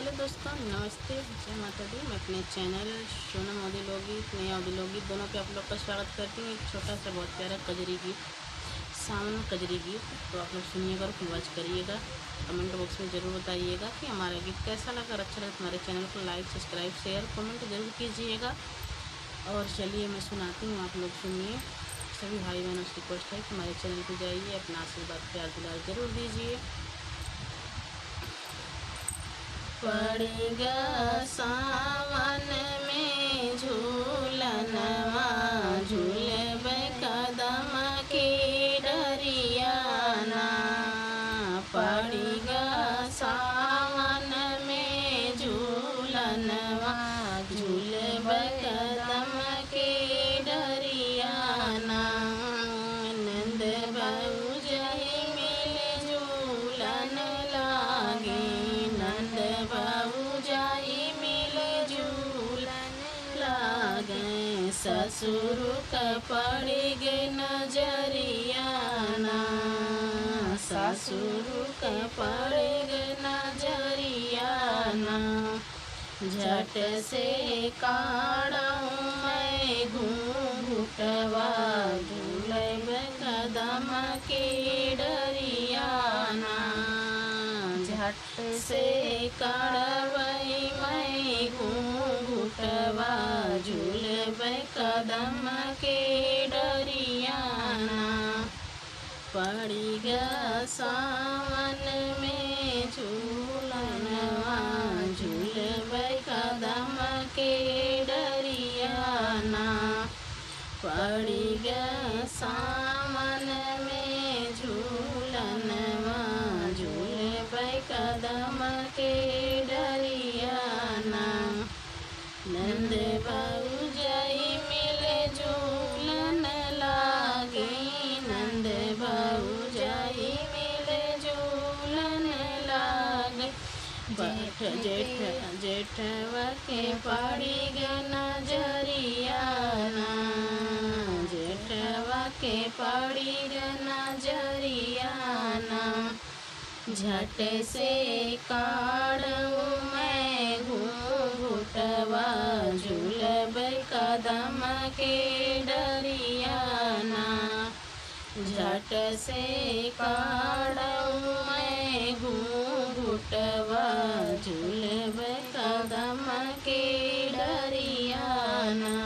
Hello दोस्तों, नमस्ते, जय माता दी। मैं अपने चैनल सोनम लोकगीत, नया लोकगीत दोनों पे आप लोग का स्वागत करती हूँ। एक छोटा सा बहुत प्यारा कजरी गीत, सावन कजरी गीत, तो आप लोग सुनिएगा और फुल वॉच करिएगा। कमेंट बॉक्स में ज़रूर बताइएगा कि हमारा गीत कैसा लगा। और अच्छा लगा तो हमारे चैनल को लाइक, सब्सक्राइब, शेयर, कमेंट ज़रूर कीजिएगा। और चलिए मैं सुनाती हूँ, आप लोग सुनिए। सभी भाई बहनों से रिक्वेस्ट है कि हमारे चैनल पर जाइए, अपना आशीर्वाद प्यार दुलार ज़रूर दीजिए। पड़ेगा सावन में झूलनवा, झूलबे कदम की डरियाना। पड़ेगा सावन में झूलनवा, झूलबे कदम की डरियाना। नंद बहू जही मिले झूलन लागे, नंद बहू जाई मिले झूलन लागे। ससुर का पड़ गए नजरियाना, ससुर का पड़ गए नजरियाना। झट से काढ़ूं मैं घूंघटवा, झूलबे कदम की डरियाना। झट से काढ़वई मैं घूंघटवा, झूलबे कदम के डरियाना। पड़ी गया सावन में झूलनवा, झूलबे कदम के डरियाना। पड़ी गया सावन में झूलनवा, झूलबे कदम के डरियाना। नंद बहू जई मिले झूलन लागे, नंद बहू जई मिले झूलन लागे। जेठवा के पड़ी गए नजरियाना, जेठवा के पड़ी गए नजरियाना। झट से काढ़ूं मैं घूंघटवा, झूलबे कदम के डरियाना। झट से काढ़ूं मैं घूंघटवा, झूलबे कदम के डरियाना।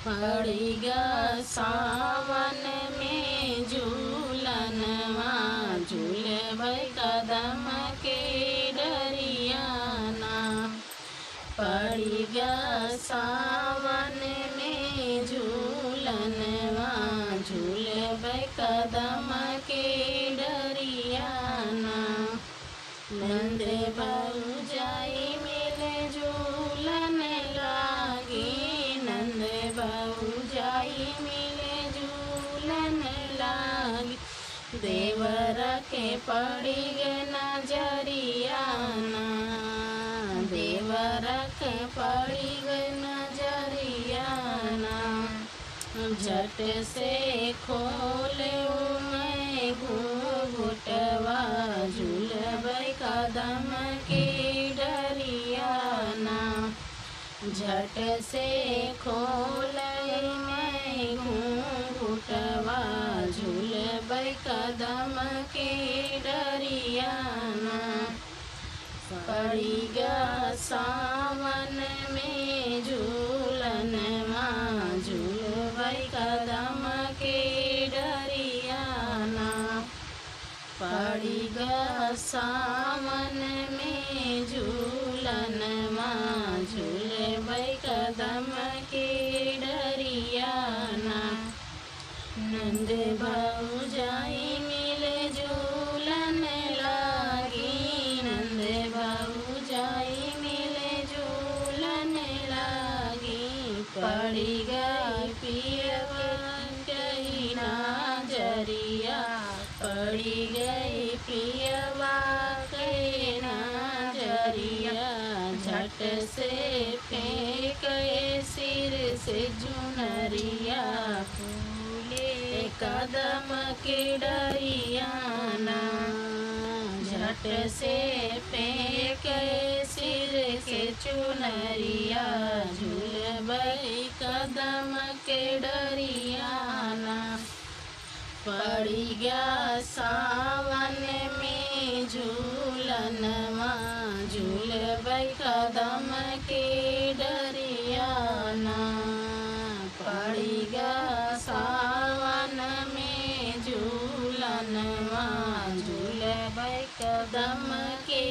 पड़ी गया सावन में झूलनवा, झूलबे कदम के डरियाना। पड़ी गया सावन में झूलनवा, झूलबे कदम के डरियाना। नंद बहू जाई मिले झूलन लागे, नंद बहू जाई मिले झूलन लागे। देवर के पड़ी गए नजरियाना, देवर के पड़ी गए नजरियाना। झट से खोलूं मैं घूंघटवा, झूलबे कदम की डरियाना। झट से खोलूं मैं घूंघटवा, झूलबे कदम की डरियाना। पड़ी गया सावन में झूलनवा, झूलबे कदम के डरियाना। पड़ी गया सावन में झूलनवा, झूलबे कदम के डरियाना। नंद बहू जाई मिले झूलन लागी, नंद बहू जाई मिले झूलन लागी। पड़ी गई पियवा कही नजरिया, पड़ी गई पियवा कही नजरिया। झट से फेंक सिर से चुनरिया, कदम के डरियाना। झट से फेंके चुनरिया झूलबई कदम के डरियाना। पड़ी गया सावन में झूलनवा झूलबई कदम के डरियाना। पड़ी गया सावन में झूलनवा झूलबई कदम के